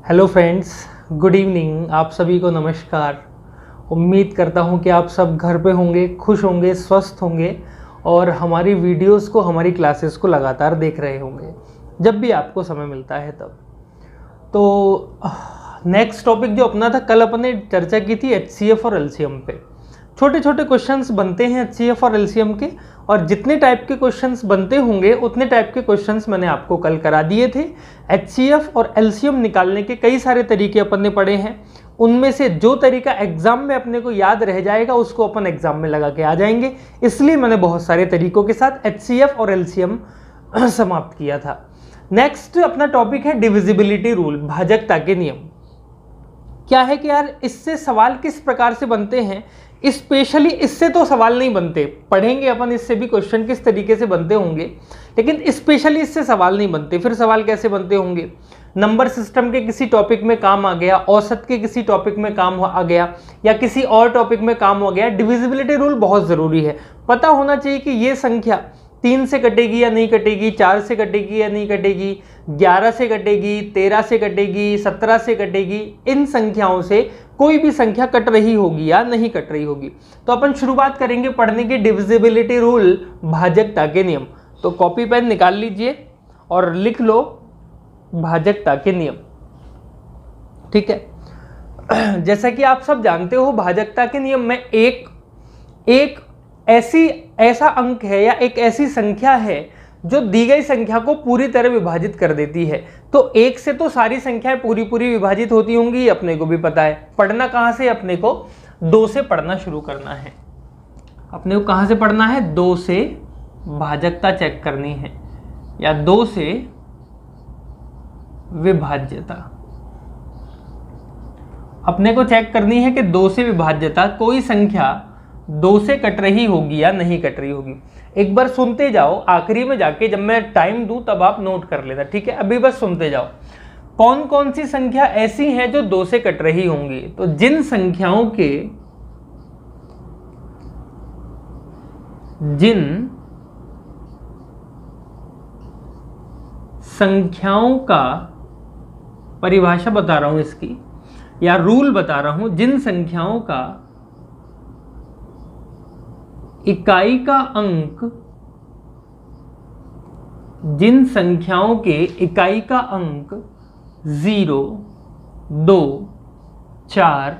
Hello friends, good evening. आप सभी को नमस्कार। उम्मीद करता हूं कि आप सब घर पे होंगे, खुश होंगे, स्वस्थ होंगे और हमारी वीडियोस को, हमारी क्लासेस को लगातार देख रहे होंगे जब भी आपको समय मिलता है तब। तो नेक्स्ट टॉपिक जो अपना था, कल अपने चर्चा की थी HCF और LCM पे। छोटे छोटे क्वेश्चंस बनते हैं HCF और LCM के, और जितने टाइप के क्वेश्चंस बनते होंगे उतने टाइप के क्वेश्चंस मैंने आपको कल करा दिए थे। HCF और LCM निकालने के कई सारे तरीके अपन ने पढ़े हैं। उनमें से जो तरीका एग्जाम में अपने को याद रह जाएगा उसको अपन एग्जाम में लगा के आ जाएंगे, इसलिए मैंने बहुत सारे तरीकों के साथ HCF और LCM समाप्त किया था। नेक्स्ट अपना टॉपिक है डिविजिबिलिटी रूल, भाजकता के नियम। क्या है कि यार इससे सवाल किस प्रकार से बनते हैं, स्पेशली इससे तो सवाल नहीं बनते, पढ़ेंगे अपन इससे भी क्वेश्चन किस तरीके से बनते होंगे, लेकिन स्पेशली इससे सवाल नहीं बनते। फिर सवाल कैसे बनते होंगे? नंबर सिस्टम के किसी टॉपिक में काम आ गया, औसत के किसी टॉपिक में काम आ गया, या किसी और टॉपिक में काम हो गया। डिविजिबिलिटी रूल बहुत ज़रूरी है, पता होना चाहिए कि ये संख्या 3 से कटेगी या नहीं कटेगी, 4 से कटेगी या नहीं कटेगी, 11 से कटेगी, 13 से कटेगी, 17 से कटेगी। इन संख्याओं से कोई भी संख्या कट रही होगी या नहीं कट रही होगी। तो अपन शुरुआत करेंगे पढ़ने के डिविजिबिलिटी रूल, भाजकता के नियम। तो कॉपी पेन निकाल लीजिए और लिख लो भाजकता के नियम। ठीक है, जैसा कि आप सब जानते हो, भाजकता के नियम में एक ऐसा अंक है या एक ऐसी संख्या है जो दी गई संख्या को पूरी तरह विभाजित कर देती है। तो एक से तो सारी संख्याएं पूरी विभाजित होती होंगी, अपने को भी पता है। पढ़ना कहां से? अपने को 2 से पढ़ना शुरू करना है। अपने को कहां से पढ़ना है? 2 से भाजकता चेक करनी है, या 2 से विभाज्यता अपने को चेक करनी है कि 2 से विभाज्यता कोई संख्या 2 से कट रही होगी या नहीं कट रही होगी। एक बार सुनते जाओ, आखिरी में जाके जब मैं टाइम दूं तब आप नोट कर लेना, ठीक है? अभी बस सुनते जाओ। कौन कौन सी संख्या ऐसी हैं जो 2 से कट रही होंगी? तो जिन संख्याओं का परिभाषा बता रहा हूं इसकी, या रूल बता रहा हूं, जिन संख्याओं का इकाई का अंक, जिन संख्याओं के इकाई का अंक 0, 2, 4,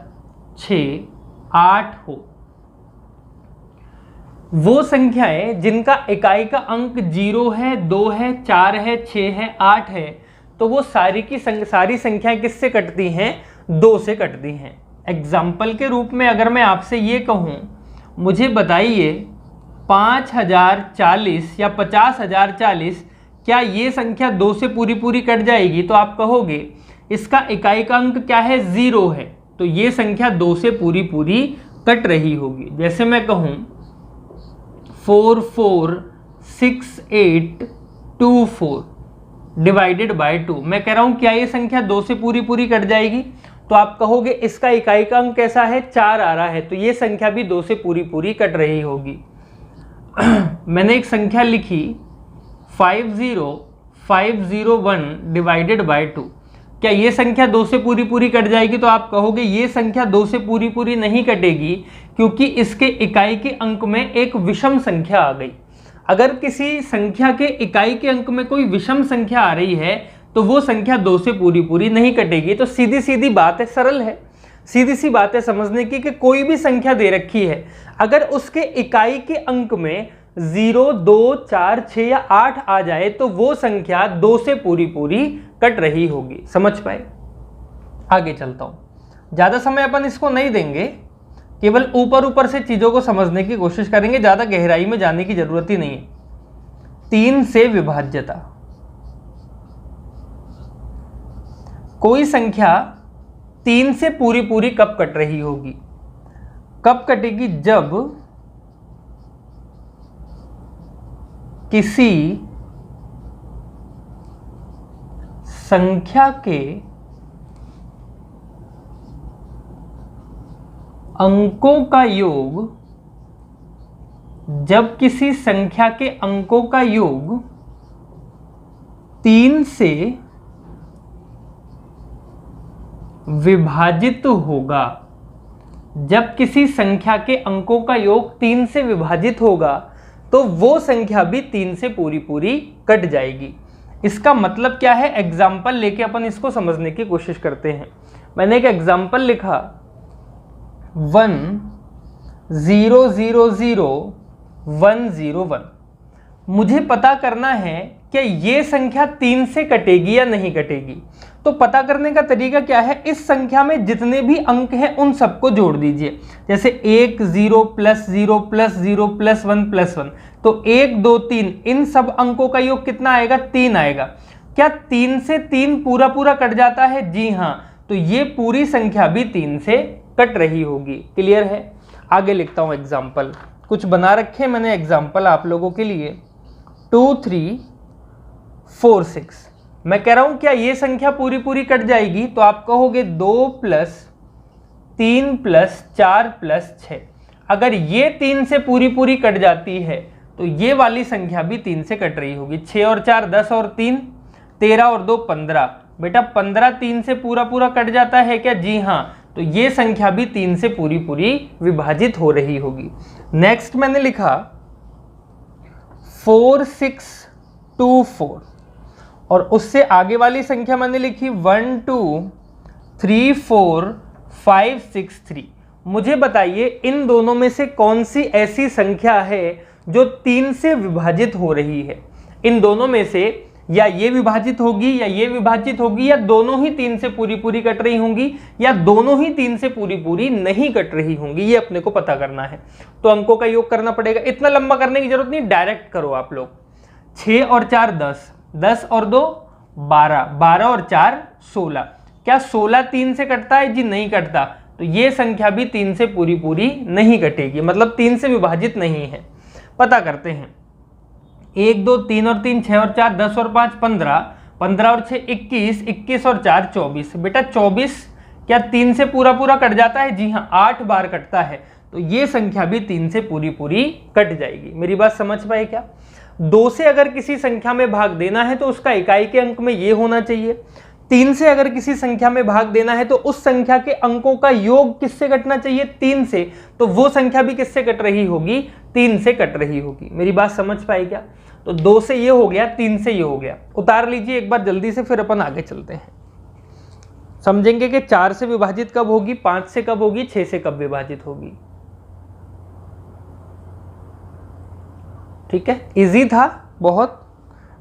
6, 8 हो, वो संख्याएं जिनका इकाई का अंक 0 है, 2 है, 4 है, 6 है, 8 है, तो वो सारी की सारी संख्याएं किससे कटती हैं? 2 से कटती हैं। एग्जाम्पल के रूप में अगर मैं आपसे ये कहूं, मुझे बताइए 5040 या 50,040, क्या ये संख्या 2 से पूरी कट जाएगी? तो आप कहोगे इसका इकाई का अंक क्या है? 0 है, तो ये संख्या 2 से पूरी कट रही होगी। जैसे मैं कहूं 446824 डिवाइडेड बाय 2, मैं कह रहा हूं क्या ये संख्या 2 से पूरी कट जाएगी? तो आप कहोगे इसका इकाई का अंक कैसा है? 4 आ रहा है, तो ये संख्या भी 2 से पूरी कट रही होगी। मैंने एक संख्या लिखी 50501 डिवाइडेड बाय 2, क्या ये संख्या 2 से पूरी कट जाएगी? तो आप कहोगे ये संख्या 2 से पूरी नहीं कटेगी, क्योंकि इसके इकाई के अंक में एक विषम संख्या आ गई। अगर किसी संख्या के इकाई के अंक में कोई विषम संख्या आ रही है तो वो संख्या 2 से पूरी नहीं कटेगी। तो सीधी बात है, सरल है, सीधी सी बात है समझने की, कि कोई भी संख्या दे रखी है, अगर उसके इकाई के अंक में 0, 2, 4, 6 या 8 आ जाए तो वो संख्या 2 से पूरी कट रही होगी। समझ पाए? आगे चलता हूं, ज्यादा समय अपन इसको नहीं देंगे, केवल ऊपर से चीजों को समझने की कोशिश करेंगे, ज्यादा गहराई में जाने की जरूरत ही नहीं है। 3 से विभाज्यता, कोई संख्या 3 से पूरी कब कट रही होगी? कब कटेगी? जब किसी संख्या के अंकों का योग, जब किसी संख्या के अंकों का योग 3 से विभाजित होगा, जब किसी संख्या के अंकों का योग 3 से विभाजित होगा तो वो संख्या भी 3 से पूरी पूरी कट जाएगी। इसका मतलब क्या है, एग्जाम्पल लेके अपन इसको समझने की कोशिश करते हैं। मैंने एक एग्जाम्पल लिखा 1 0 0 0 1 0 1। मुझे पता करना है कि ये संख्या 3 से कटेगी या नहीं कटेगी। तो पता करने का तरीका क्या है, इस संख्या में जितने भी अंक हैं उन सबको जोड़ दीजिए। जैसे 1 0 प्लस 0 प्लस 0 प्लस 1 प्लस 1, तो 1 2 3 इन सब अंकों का योग कितना आएगा, 3 आएगा। क्या 3 से 3 पूरा पूरा कट जाता है? जी हाँ, तो ये पूरी संख्या भी 3 से कट रही होगी। क्लियर है? आगे लिखता हूं एग्जाम्पल, कुछ बना रखे मैंने एग्जाम्पल आप लोगों के लिए। 2 3 4 6। मैं कह रहा हूं क्या ये संख्या पूरी पूरी कट जाएगी? तो आप कहोगे 2 प्लस 3 प्लस 4 प्लस 6। अगर ये 3 से पूरी पूरी कट जाती है तो ये वाली संख्या भी 3 से कट रही होगी। 6 और 4 10 और 3 13 और 2 15। बेटा 15 3 से पूरा पूरा कट जाता है क्या? जी हाँ, तो ये संख्या भी 3 से पूरी पूरी विभाजित हो रही होगी। नेक्स्ट मैंने लिखा 4 6 2 4 और उससे आगे वाली संख्या मैंने लिखी 1 2 3 4 5 6 3। मुझे बताइए इन दोनों में से कौन सी ऐसी संख्या है जो 3 से विभाजित हो रही है? इन दोनों में से या ये विभाजित होगी या ये विभाजित होगी, या दोनों ही 3 से पूरी पूरी कट रही होंगी, या दोनों ही 3 से पूरी पूरी नहीं कट रही होंगी। ये अपने को पता करना है, तो अंकों का योग करना पड़ेगा। इतना लंबा करने की जरूरत नहीं, डायरेक्ट करो आप लोग। 6 और 4 10, 10 और 2 12, 12 और 4 16। क्या 16 3 से कटता है? जी नहीं कटता, तो ये संख्या भी 3 से पूरी पूरी नहीं कटेगी, मतलब 3 से विभाजित नहीं है। पता करते हैं। 1 2 3 और 3 6 और 4 10 और 5 15, 15 और 6 21, 21 और 4 24। बेटा 24 क्या 3 से पूरा पूरा कट जाता है? जी हाँ, 8 बार कटता है, तो ये संख्या भी 3 से पूरी पूरी कट जाएगी। मेरी बात समझ पाए क्या? 2 से अगर किसी संख्या में भाग देना है तो उसका इकाई के अंक में ये होना चाहिए। 3 से अगर किसी संख्या में भाग देना है तो उस संख्या के अंकों का योग किससे कटना चाहिए? 3 से। तो वो संख्या भी किससे कट रही होगी? 3 से कट रही होगी। मेरी बात समझ पाई क्या? तो 2 से ये हो गया, 3 से ये हो गया। उतार लीजिए एक बार जल्दी से, फिर अपन आगे चलते हैं। समझेंगे कि 4 से विभाजित कब होगी, 5 से कब होगी, 6 से कब विभाजित होगी। ठीक है, इजी था बहुत।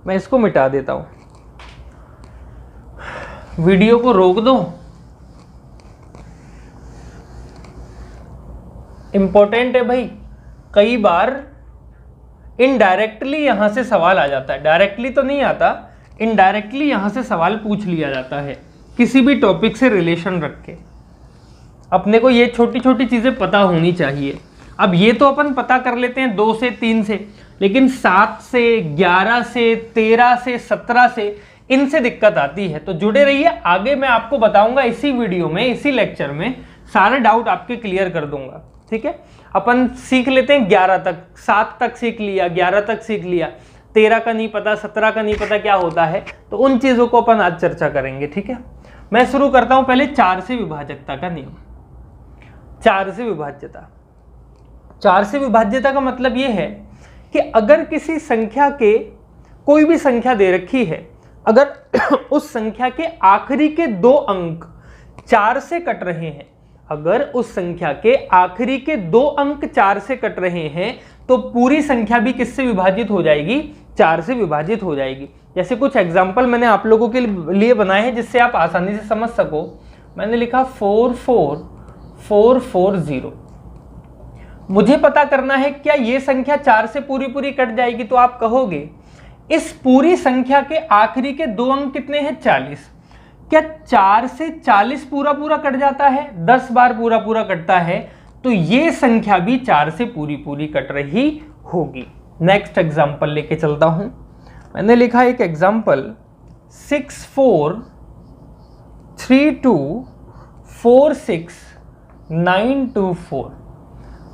मैं इसको मिटा देता हूं, वीडियो को रोक दो। इंपॉर्टेंट है भाई। कई बार इनडायरेक्टली यहां से सवाल आ जाता है, डायरेक्टली तो नहीं आता, इनडायरेक्टली यहां से सवाल पूछ लिया जाता है किसी भी टॉपिक से रिलेशन रख के। अपने को ये छोटी छोटी चीजें पता होनी चाहिए। अब ये तो अपन पता कर लेते हैं 2 से 3 से, लेकिन 7 से 11 से 13 से 17 से इनसे दिक्कत आती है। तो जुड़े रहिए, आगे मैं आपको बताऊंगा इसी वीडियो में, इसी लेक्चर में सारे डाउट आपके क्लियर कर दूंगा। ठीक है, अपन सीख लेते हैं 11 तक, 7 तक सीख लिया, 11 तक सीख लिया, 13 का नहीं पता, 17 का नहीं पता क्या होता है, तो उन चीजों को अपन आज चर्चा करेंगे। ठीक है, मैं शुरू करता हूं पहले 4 से विभाजकता का नियम। 4 से विभाज्यता, 4 से विभाज्यता का मतलब यह है कि अगर किसी संख्या के, कोई भी संख्या दे रखी है, अगर उस संख्या के आखिरी के 2 अंक 4 से कट रहे हैं, अगर उस संख्या के आखिरी के 2 अंक 4 से कट रहे हैं, तो पूरी संख्या भी किससे विभाजित हो जाएगी? 4 से विभाजित हो जाएगी। जैसे कुछ एग्जाम्पल मैंने आप लोगों के लिए बनाए हैं जिससे आप आसानी से समझ सको। मैंने लिखा 4 4 4 4 0। मुझे पता करना है क्या ये संख्या 4 से पूरी पूरी कट जाएगी? तो आप कहोगे इस पूरी संख्या के आखिरी के 2 अंक कितने हैं? 40। क्या 4 से 40 पूरा पूरा कट जाता है? 10 बार पूरा पूरा कटता है, तो ये संख्या भी 4 से पूरी पूरी कट रही होगी। नेक्स्ट एग्जांपल लेके चलता हूं। मैंने लिखा एक एग्जांपल 6 4 3 2 4 6 9 2 4।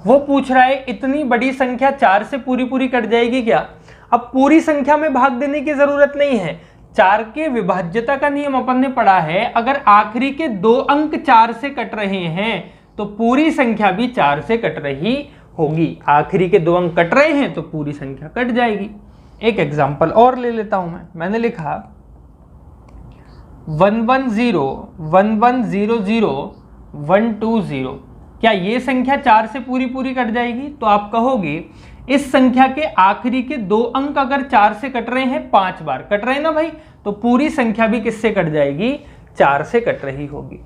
वो पूछ रहा है इतनी बड़ी संख्या 4 से पूरी पूरी कट जाएगी क्या? अब पूरी संख्या में भाग देने की जरूरत नहीं है, 4 के विभाज्यता का नियम अपन ने पढ़ा है, अगर आखिरी के 2 अंक 4 से कट रहे हैं तो पूरी संख्या भी 4 से कट रही होगी। आखिरी के 2 अंक कट रहे हैं तो पूरी संख्या कट जाएगी। एक एग्जांपल और ले लेता हूं मैंने लिखा 110 1100 120। क्या ये संख्या 4 से पूरी पूरी कट जाएगी? तो आप कहोगे इस संख्या के आखिरी के 2 अंक अगर 4 से कट रहे हैं, 5 बार कट रहे हैं ना भाई, तो पूरी संख्या भी किससे कट जाएगी? 4 से कट रही होगी।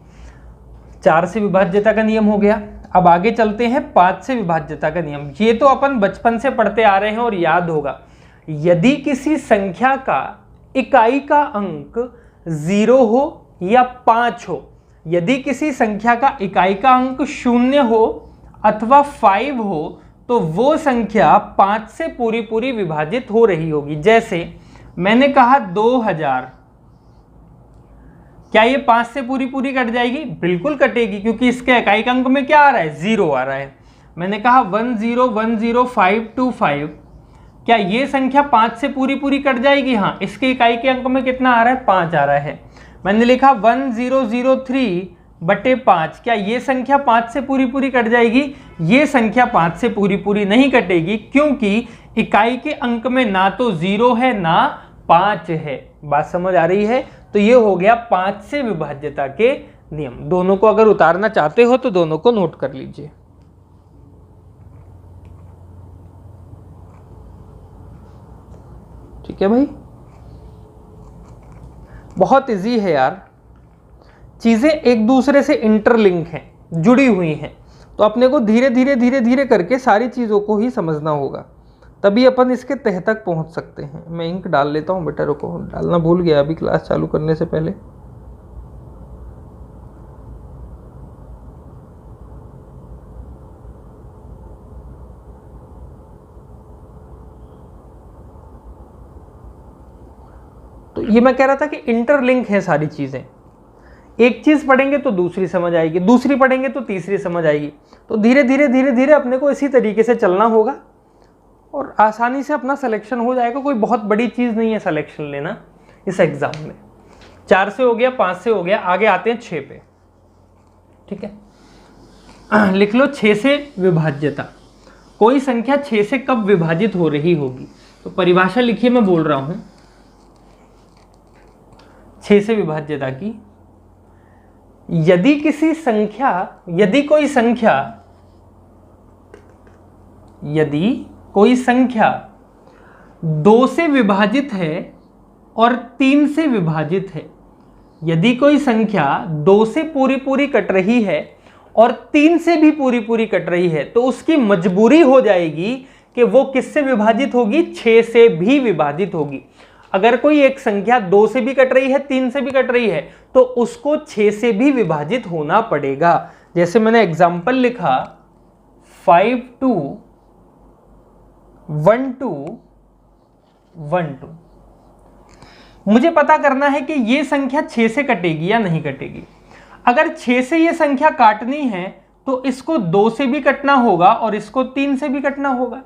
4 से विभाज्यता का नियम हो गया। अब आगे चलते हैं 5 से विभाज्यता का नियम। ये तो अपन बचपन से पढ़ते आ रहे हैं और याद होगा। यदि किसी संख्या का इकाई का अंक 0 हो या 5 हो, यदि किसी संख्या का इकाई का अंक 0 हो अथवा 5 हो, तो वो संख्या 5 से पूरी पूरी विभाजित हो रही होगी। जैसे मैंने कहा 2000, क्या ये 5 से पूरी पूरी कट जाएगी? बिल्कुल कटेगी, क्योंकि इसके इकाई अंक में क्या आ रहा है? 0 आ रहा है। मैंने कहा 1010525, क्या ये संख्या 5 से पूरी पूरी कट जाएगी? हाँ, इसके इकाई के अंक में कितना आ रहा है? 5 आ रहा है। मैंने लिखा 1003/5, क्या ये संख्या 5 से पूरी पूरी कट जाएगी? ये संख्या 5 से पूरी पूरी नहीं कटेगी, क्योंकि इकाई के अंक में ना तो 0 है ना 5 है। बात समझ आ रही है? तो ये हो गया 5 से विभाज्यता के नियम। दोनों को अगर उतारना चाहते हो तो दोनों को नोट कर लीजिए। ठीक है भाई, बहुत इजी है यार, चीजें एक दूसरे से इंटरलिंक हैं, जुड़ी हुई हैं, तो अपने को धीरे धीरे धीरे धीरे करके सारी चीजों को ही समझना होगा, तभी अपन इसके तह तक पहुंच सकते हैं। मैं इंक डाल लेता हूं बेटा, रुको, डालना भूल गया अभी क्लास चालू करने से पहले। तो ये मैं कह रहा था कि इंटरलिंक है सारी चीजें, एक चीज पढ़ेंगे तो दूसरी समझ आएगी, दूसरी पढ़ेंगे तो तीसरी समझ आएगी। तो धीरे धीरे धीरे धीरे अपने को इसी तरीके से चलना होगा और आसानी से अपना सिलेक्शन हो जाएगा। कोई बहुत बड़ी चीज नहीं है सिलेक्शन लेना इस एग्जाम में। 4 से हो गया, 5 से हो गया, आगे आते हैं 6 पे। ठीक है, लिख लो 6 से विभाज्यता। कोई संख्या 6 से कब विभाजित हो रही होगी? तो परिभाषा लिखिए, मैं बोल रहा हूं 6 से विभाज्यता की। यदि कोई संख्या 2 से विभाजित है और 3 से विभाजित है, यदि कोई संख्या 2 से पूरी पूरी कट रही है और 3 से भी पूरी पूरी कट रही है, तो उसकी मजबूरी हो जाएगी कि वो किससे विभाजित होगी? 6 से भी विभाजित होगी। अगर कोई एक संख्या 2 से भी कट रही है, 3 से भी कट रही है, तो उसको 6 से भी विभाजित होना पड़ेगा। जैसे मैंने एग्जाम्पल लिखा 521212। मुझे पता करना है कि ये संख्या 6 से कटेगी या नहीं कटेगी। अगर 6 से ये संख्या काटनी है तो इसको 2 से भी कटना होगा और इसको 3 से भी कटना होगा,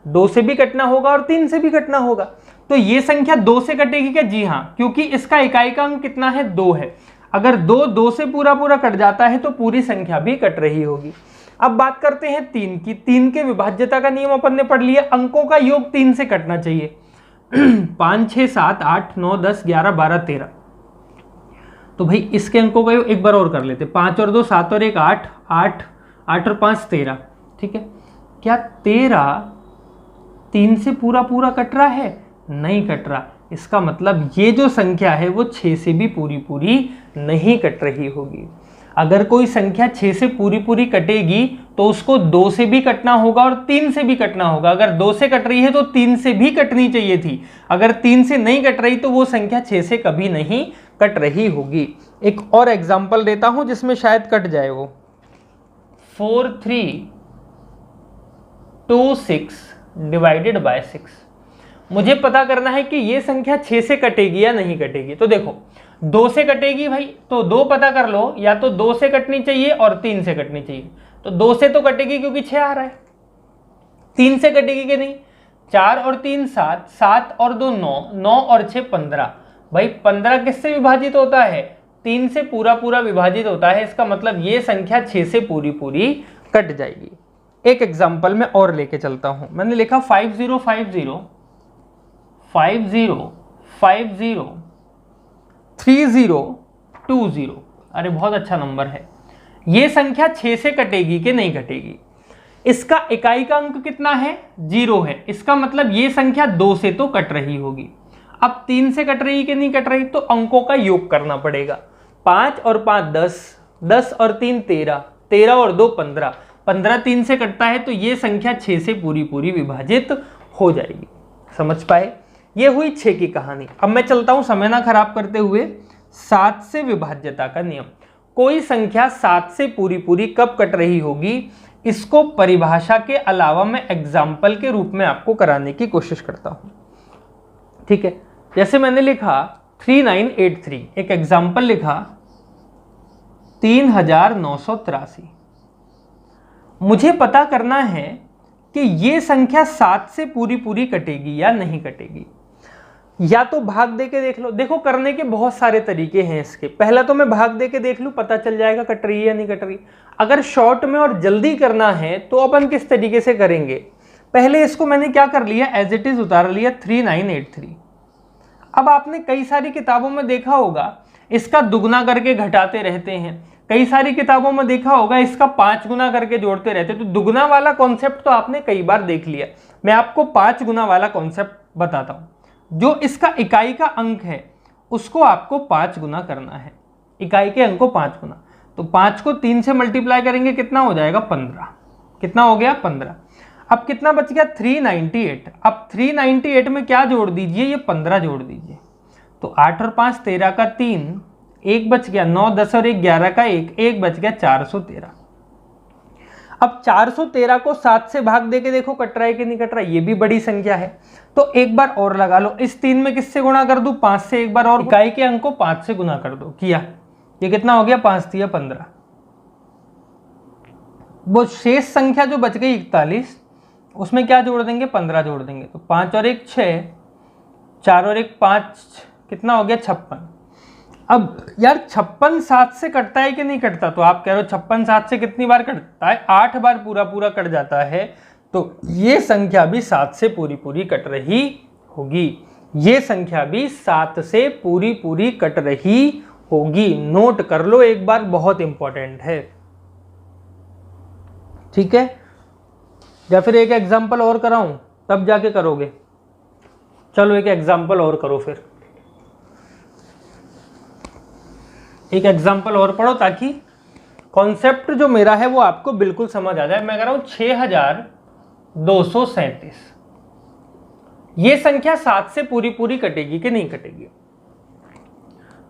2 से भी कटना होगा और 3 से भी कटना होगा। तो ये संख्या 2 से कटेगी क्या? जी हाँ, क्योंकि इसका इकाई का अंक कितना है? 2 है। अगर 2 से पूरा पूरा कट जाता है तो पूरी संख्या भी कट रही होगी। अब बात करते हैं 3 की। 3 के विभाज्यता का नियम अपन ने पढ़ लिया, अंकों का योग 3 से कटना चाहिए। 5 6 7 8 9 10 11 12 13। तो भाई इसके अंकों का योग एक बार और कर लेते, 5 और 2 7 और 1 8, 8 8 और 5 13। ठीक है, क्या 13 3 से पूरा पूरा कट रहा है? नहीं कट रहा। इसका मतलब ये जो संख्या है वो 6 से भी पूरी पूरी नहीं कट रही होगी। अगर कोई संख्या 6 से पूरी पूरी कटेगी तो उसको 2 से भी कटना होगा और 3 से भी कटना होगा। अगर 2 से कट रही है तो 3 से भी कटनी चाहिए थी। अगर 3 से नहीं कट रही तो वो संख्या 6 से कभी नहीं कट रही होगी। एक और एग्जांपल देता हूं जिसमें शायद कट जाए वो। 4326 डिवाइडेड बाय 6। मुझे पता करना है कि ये संख्या 6 से कटेगी या नहीं कटेगी। तो देखो 2 से कटेगी भाई, तो 2 पता कर लो, या तो 2 से कटनी चाहिए और 3 से कटनी चाहिए। तो 2 से तो कटेगी क्योंकि 6 आ रहा है। 3 से कटेगी कि नहीं? 4 और 3 7, 7 और 2 9, 9 और 6 15। भाई 15 किससे विभाजित होता है? 3 से पूरा पूरा विभाजित होता है। इसका मतलब ये संख्या 6 से पूरी पूरी कट जाएगी। एक एग्जाम्पल में और लेके चलता हूं। मैंने लिखा 5050 5050 3020। अरे बहुत अच्छा नंबर है। ये संख्या 6 से कटेगी कि नहीं कटेगी? इसका इकाई का अंक कितना है? 0 है। इसका मतलब ये संख्या 2 से तो कट रही होगी। अब 3 से कट रही कि नहीं कट रही? तो अंकों का योग करना पड़ेगा। 5 और 5 10, 10 और 3 13, 13 और 2 15, 15 3 से कटता है तो ये संख्या 6 से पूरी पूरी विभाजित हो जाएगी। समझ पाए? ये हुई 6 की कहानी। अब मैं चलता हूं समय ना खराब करते हुए 7 से विभाज्यता का नियम। कोई संख्या 7 से पूरी पूरी कब कट रही होगी, इसको परिभाषा के अलावा मैं एग्जाम्पल के रूप में आपको कराने की कोशिश करता हूं। ठीक है, जैसे मैंने लिखा 3983, एक एग्जाम्पल लिखा 3983। मुझे पता करना है कि ये संख्या 7 से पूरी पूरी कटेगी या नहीं कटेगी। या तो भाग दे के देख लो। देखो करने के बहुत सारे तरीके हैं इसके। पहला तो मैं भाग दे के देख लूं, पता चल जाएगा कट रही है या नहीं कट रही। अगर शॉर्ट में और जल्दी करना है तो अपन किस तरीके से करेंगे? पहले इसको मैंने क्या कर लिया, एज इट इज उतार लिया 3983। अब आपने कई सारी किताबों में देखा होगा इसका दुगना करके घटाते रहते हैं। कई सारी किताबों में देखा होगा इसका 5 गुना करके जोड़ते रहते। तो दुगना वाला कॉन्सेप्ट तो आपने कई बार देख लिया। मैं आपको 5 गुना वाला कॉन्सेप्ट बताता हूं। जो इसका इकाई का अंक है उसको आपको 5 गुना करना है। इकाई के अंक को 5 गुना, तो 5 को 3 से मल्टीप्लाई करेंगे, कितना हो जाएगा? 15। कितना हो गया? 15। अब कितना बच गया? 398। अब 398 में क्या जोड़ दीजिए? ये 15 जोड़ दीजिए। तो 8 और 5 13 का 3, 1 बच गया। 9 10 और 1 11 का 1 बच गया 413। अब 413 को 7 से भाग दे के देखो कट रहा है कि नहीं कट रहा है। ये भी बड़ी संख्या है तो एक बार और लगा लो। इस 3 में किससे गुणा कर दूं? 5 से। एक बार और इकाई के अंक को 5 से गुना कर दो। किया, ये कितना हो गया? 5 3 15। वो शेष संख्या जो बच गई 41, उसमें क्या जोड़ देंगे? 15 जोड़ देंगे। तो 5 और 1 6, 4 और 1 5, कितना हो गया? 56। अब यार 56 7 से कटता है कि नहीं कटता? तो आप कह रहे हो 56 7 से कितनी बार कटता है? 8 बार पूरा पूरा कट जाता है। तो ये संख्या भी 7 से पूरी पूरी कट रही होगी। ये संख्या भी 7 से पूरी पूरी कट रही होगी। नोट कर लो एक बार, बहुत इंपॉर्टेंट है। ठीक है, या फिर एक एग्जांपल और कराऊं तब जाके करोगे? चलो एक एग्जांपल और करो, फिर एक एग्जांपल और पढ़ो ताकि कॉन्सेप्ट जो मेरा है वो आपको बिल्कुल समझ आ जाए। मैं कह रहा हूं 6237। ये संख्या 7 से पूरी पूरी कटेगी कि नहीं कटेगी?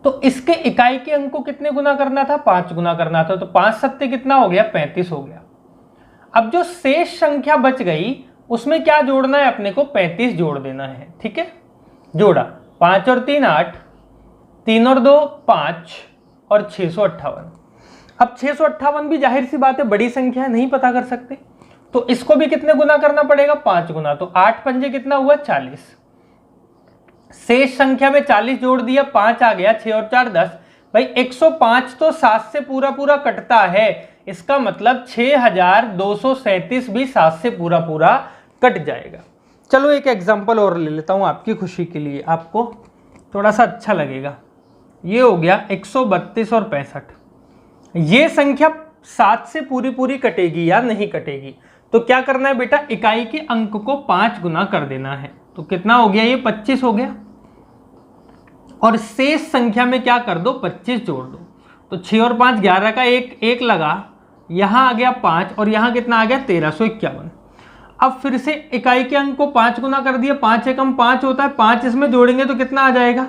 तो इसके इकाई के अंक को कितने गुना करना था? 5 गुना करना था। तो 5 सत्ते कितना हो गया? 35 हो गया। अब जो शेष संख्या बच गई उसमें क्या जोड़ना है अपने को? 35 जोड़ देना है। ठीक है, जोड़ा। 5 और 3 8, 3 और 2 5 और 658। अब 658 भी जाहिर सी बात है बड़ी संख्या है, नहीं पता कर सकते। तो इसको भी कितने गुना करना पड़ेगा? 5 गुना। तो 8 पंजे कितना हुआ? 40। शेष संख्या में 40 जोड़ दिया, 5 आ गया। 6 और 4 10। भाई 105 तो 7 से पूरा पूरा कटता है। इसका मतलब 6237 भी 7 से पूरा पूरा कट जाएगा। चलो एक एग्जांपल और ले लेता हूं आपकी खुशी के लिए, आपको थोड़ा सा अच्छा लगेगा। ये हो गया 132 और 65। ये संख्या 7 से पूरी पूरी कटेगी या नहीं कटेगी? तो क्या करना है बेटा? इकाई के अंक को 5 गुना कर देना है। तो कितना हो गया? ये 25 हो गया। और शेष संख्या में क्या कर दो? 25 जोड़ दो। तो 6 और 5 11 का 1 लगा, यहां आ गया 5 और यहां कितना आ गया? 1351। अब फिर से इकाई के अंक को 5 गुना कर दिया। 5 एकम 5 होता है, 5 इसमें जोड़ेंगे तो कितना आ जाएगा?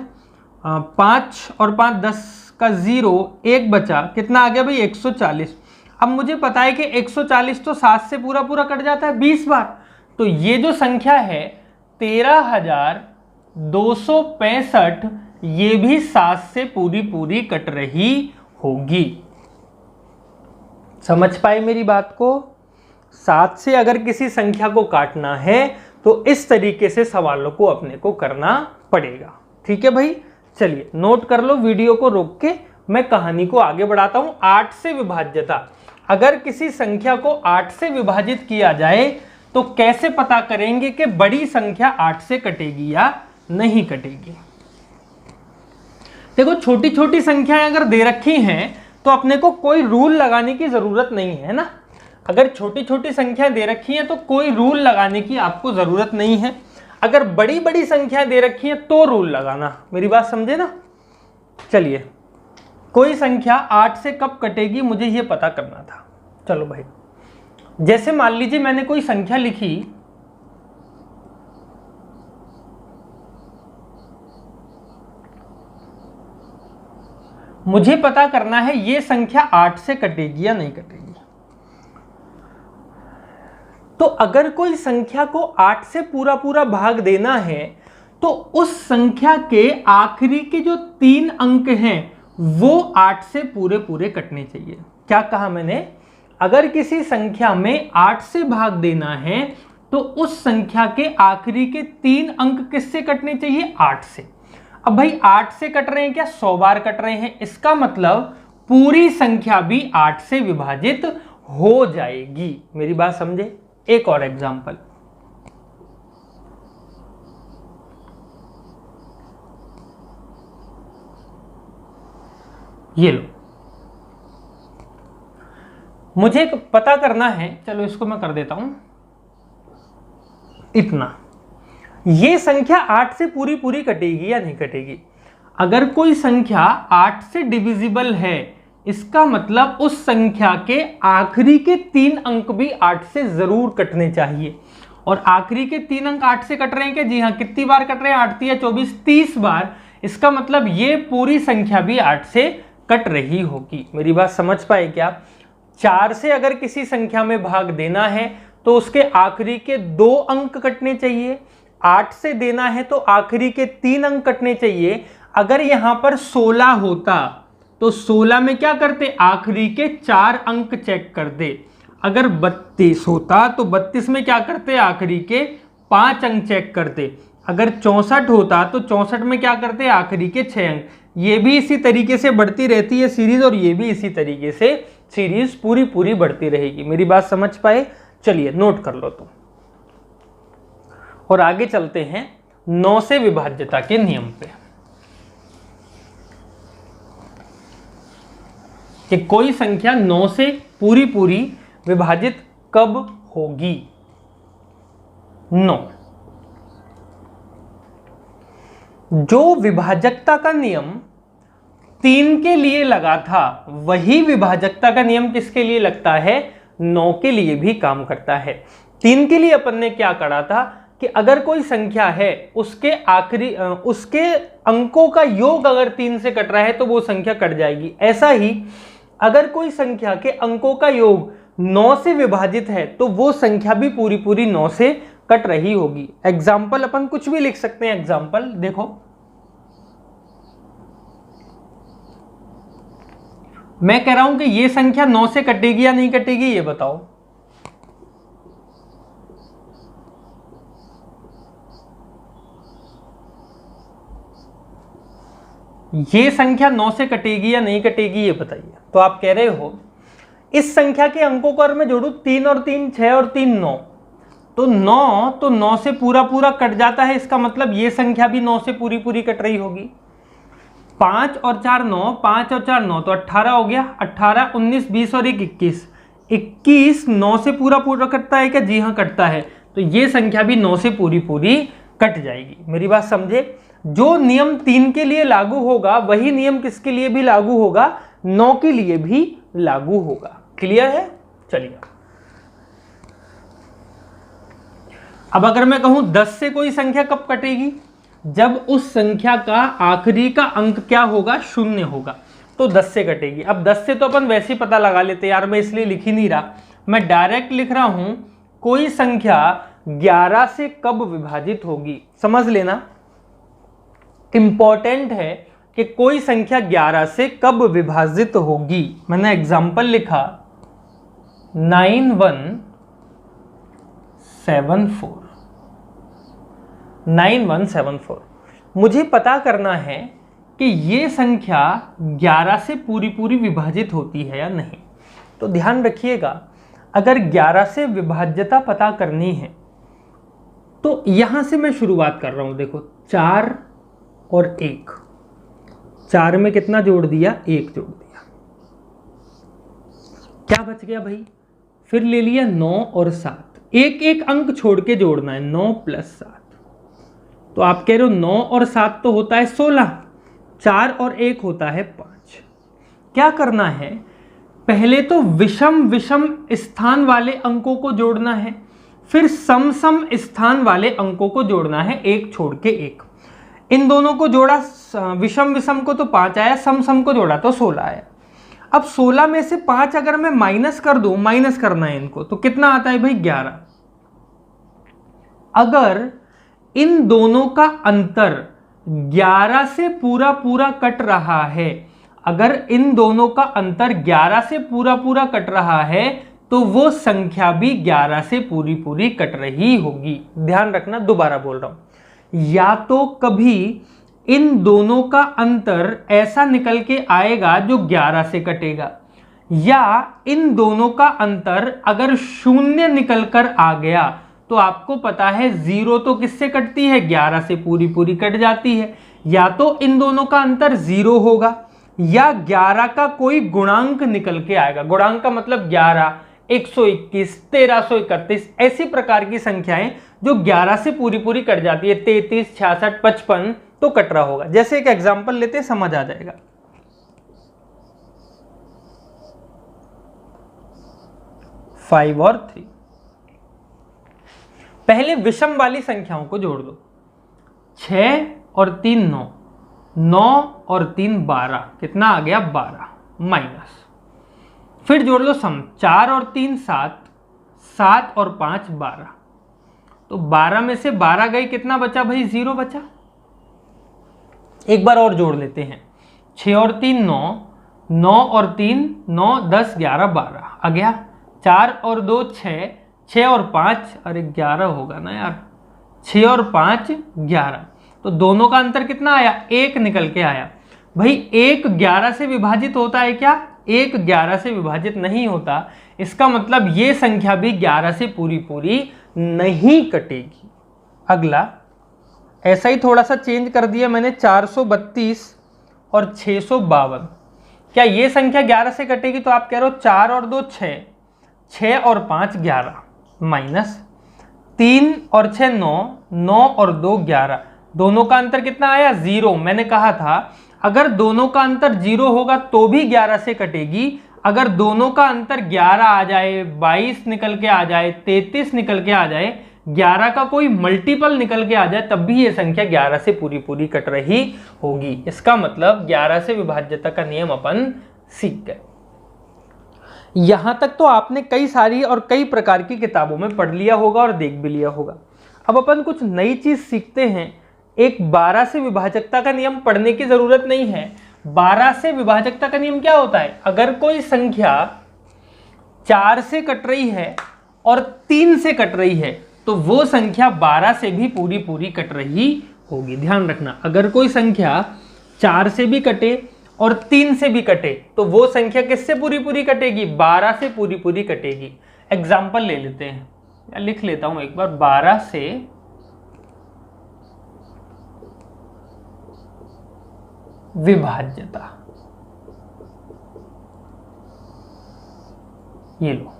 5 और 5 10 का 0, 1 बचा, कितना आ गया भाई? 140। अब मुझे पता है कि 140 तो 7 से पूरा पूरा कट जाता है 20 बार। तो ये जो संख्या है 13265, ये भी 7 से पूरी पूरी कट रही होगी। समझ पाए मेरी बात को? 7 से अगर किसी संख्या को काटना है तो इस तरीके से सवालों को अपने को करना पड़ेगा। ठीक है भाई, चलिए नोट कर लो, वीडियो को रोक के मैं कहानी को आगे बढ़ाता हूं। 8 से विभाज्यता, अगर किसी संख्या को 8 से विभाजित किया जाए तो कैसे पता करेंगे कि बड़ी संख्या 8 से कटेगी या नहीं कटेगी। देखो छोटी छोटी संख्याएं अगर दे रखी हैं तो अपने को कोई रूल लगाने की जरूरत नहीं है ना। अगर छोटी छोटी संख्याएं दे रखी हैं तो कोई रूल लगाने की आपको जरूरत नहीं है। अगर बड़ी बड़ी संख्याएं दे रखी हैं तो रूल लगाना, मेरी बात समझे ना। चलिए, कोई संख्या 8 से कब कटेगी मुझे ये पता करना था। चलो भाई, जैसे मान लीजिए मैंने कोई संख्या लिखी, मुझे पता करना है ये संख्या 8 से कटेगी या नहीं कटेगी। तो अगर कोई संख्या को 8 से पूरा पूरा भाग देना है तो उस संख्या के आखिरी के जो 3 अंक हैं वो 8 से पूरे पूरे कटने चाहिए। क्या कहा मैंने? अगर किसी संख्या में 8 से भाग देना है तो उस संख्या के आखिरी के 3 अंक किससे कटने चाहिए? 8 से। अब भाई 8 से कट रहे हैं क्या? 100 बार कट रहे हैं, इसका मतलब पूरी संख्या भी 8 से विभाजित हो जाएगी। मेरी बात समझे? एक और एग्जांपल, ये लो, मुझे पता करना है, चलो इसको मैं कर देता हूं इतना, ये संख्या 8 से पूरी पूरी कटेगी या नहीं कटेगी। अगर कोई संख्या 8 से डिविजिबल है, इसका मतलब उस संख्या के आखिरी के 3 अंक भी 8 से जरूर कटने चाहिए। और आखिरी के 3 अंक 8 से कट रहे हैं क्या? जी हाँ। कितनी बार कट रहे हैं? 8 या 24, 30 बार। इसका मतलब ये पूरी संख्या भी 8 से कट रही होगी। मेरी बात समझ पाए क्या? 4 से अगर किसी संख्या में भाग देना है तो उसके आखिरी के 2 अंक कटने चाहिए। 8 से देना है तो आखिरी के 3 अंक कटने चाहिए। अगर यहां पर 16 होता तो 16 में क्या करते? आखिरी के 4 अंक चेक करते। अगर 32 होता तो 32 में क्या करते? आखिरी के 5 अंक चेक करते। अगर 64 होता तो 64 में क्या करते? आखिरी के 6 अंक। ये भी इसी तरीके से बढ़ती रहती है सीरीज, और ये भी इसी तरीके से सीरीज पूरी पूरी बढ़ती रहेगी। मेरी बात समझ पाए? चलिए नोट कर लो तुम, और आगे चलते हैं 9 से विभाज्यता के नियम पे, कि कोई संख्या 9 से पूरी पूरी विभाजित कब होगी। 9, जो विभाजकता का नियम 3 के लिए लगा था वही विभाजकता का नियम किसके लिए लगता है? 9 के लिए भी काम करता है। 3 के लिए अपन ने क्या करा था कि अगर कोई संख्या है उसके अंकों का योग अगर 3 से कट रहा है तो वो संख्या कट जाएगी। ऐसा ही अगर कोई संख्या के अंकों का योग 9 से विभाजित है तो वो संख्या भी पूरी पूरी 9 से कट रही होगी। एग्जाम्पल अपन कुछ भी लिख सकते हैं। एग्जाम्पल देखो, मैं कह रहा हूं कि ये संख्या 9 से कटेगी या नहीं कटेगी, ये बताओ। ये संख्या 9 से कटेगी या नहीं कटेगी, ये बताइए। तो आप कह रहे हो इस संख्या के अंकों को अगर मैं जोड़ू 3 और 3 6 और 3 9, तो 9 से पूरा पूरा कट जाता है। इसका मतलब ये संख्या भी 9 से पूरी पूरी कट रही होगी। 5 और 4 9, 5 और 4 9, तो 18 हो गया। 18 19 20 और 1 21, 21 9 से पूरा पूरा कटता है क्या? जी हाँ कटता है। तो ये संख्या भी 9 से पूरी पूरी कट जाएगी। मेरी बात समझे? जो नियम 3 के लिए लागू होगा वही नियम किसके लिए भी लागू होगा? 9 के लिए भी लागू होगा। क्लियर है? चलिए, अब अगर मैं कहूं 10 से कोई संख्या कब कटेगी? जब उस संख्या का आखिरी का अंक क्या होगा? 0 होगा, तो 10 से कटेगी। अब 10 से तो अपन वैसे ही पता लगा लेते यार, मैं इसलिए लिख ही नहीं रहा, मैं डायरेक्ट लिख रहा हूं कोई संख्या 11 से कब विभाजित होगी। समझ लेना, इंपॉर्टेंट है कि कोई संख्या 11 से कब विभाजित होगी। मैंने एग्जाम्पल लिखा 9174। मुझे पता करना है कि ये संख्या 11 से पूरी पूरी विभाजित होती है या नहीं। तो ध्यान रखिएगा, अगर 11 से विभाज्यता पता करनी है तो यहां से मैं शुरुआत कर रहा हूं। देखो 4 और 1, 4 में कितना जोड़ दिया, 1 जोड़ दिया, क्या बच गया भाई, फिर ले लिया 9 और 7, एक एक अंक छोड़ के जोड़ना है, 9 + 7, तो आप कह रहे हो 9 और 7 तो होता है 16, 4 और 1 होता है 5। क्या करना है, पहले तो विषम विषम स्थान वाले अंकों को जोड़ना है, फिर सम सम स्थान वाले अंकों को जोड़ना है, एक छोड़ के एक। इन दोनों को जोड़ा, विषम विषम को तो 5 आया, सम सम को जोड़ा तो 16 आया। अब 16 में से 5 अगर मैं माइनस कर दूं, माइनस करना है इनको, तो कितना आता है भाई, 11। अगर इन दोनों का अंतर 11 से पूरा पूरा कट रहा है, अगर इन दोनों का अंतर 11 से पूरा पूरा कट रहा है, तो वो संख्या भी 11 से पूरी पूरी कट रही होगी। ध्यान रखना, दोबारा बोल रहा हूं, या तो कभी इन दोनों का अंतर ऐसा निकल के आएगा जो 11 से कटेगा, या इन दोनों का अंतर अगर 0 निकल कर आ गया, तो आपको पता है 0 तो किससे कटती है, 11 से पूरी पूरी कट जाती है। या तो इन दोनों का अंतर 0 होगा, या 11 का कोई गुणांक निकल के आएगा। गुणांक का मतलब 11, 121, 1331, ऐसी प्रकार की संख्याएं जो 11 से पूरी पूरी कट जाती है, 33, 66, 55 तो कट रहा होगा। जैसे एक एग्जांपल लेते हैं, समझ आ जाएगा। 5 और 3, पहले विषम वाली संख्याओं को जोड़ दो। 6 और 3 9, 9 और 3 12, कितना आ गया, 12 माइनस। फिर जोड़ लो सम, 4 और 3 7, 7 और 5 12, तो 12 में से 12 गई, कितना बचा भाई, 0 बचा। एक बार और जोड़ लेते हैं, 6 और 3 9, 9 और 3 9, 10 11 12 आ गया, 4 और 2 6, 6 और 5, अरे 11 होगा ना यार, 6 और 5 11, तो दोनों का अंतर कितना आया, 1 निकल के आया। भाई 1 11 से विभाजित होता है क्या, 1 11 से विभाजित नहीं होता, इसका मतलब ये संख्या भी 11 से पूरी पूरी नहीं कटेगी। अगला ऐसा ही थोड़ा सा चेंज कर दिया मैंने, 432 और 652, क्या ये संख्या 11 से कटेगी, तो आप कह रहे हो 4 और 2 6, 6 और 5 11 माइनस 3 और 6 9, 9 और 2 11, दोनों का अंतर कितना आया, 0। मैंने कहा था अगर दोनों का अंतर 0 होगा तो भी 11 से कटेगी, अगर दोनों का अंतर 11 आ जाए, 22 निकल के आ जाए, 33 निकल के आ जाए, 11 का कोई मल्टीपल निकल के आ जाए, तब भी ये संख्या 11 से पूरी पूरी कट रही होगी। इसका मतलब 11 से विभाज्यता का नियम अपन सीख गए। यहां तक तो आपने कई सारी और कई प्रकार की किताबों में पढ़ लिया होगा और देख भी लिया होगा। अब अपन कुछ नई चीज सीखते हैं। एक 12 से विभाजकता का नियम पढ़ने की जरूरत नहीं है। 12 से विभाजकता का नियम क्या होता है, अगर कोई संख्या 4 से कट रही है और 3 से कट रही है, तो वो संख्या 12 से भी पूरी पूरी कट रही होगी। ध्यान रखना, अगर कोई संख्या 4 से भी कटे और 3 से भी कटे, तो वो संख्या किससे पूरी पूरी कटेगी, 12 से पूरी पूरी कटेगी। एग्जाम्पल ले लेते हैं, या लिख लेता हूं एक बार, 12 से विभाज्यता, ये लो,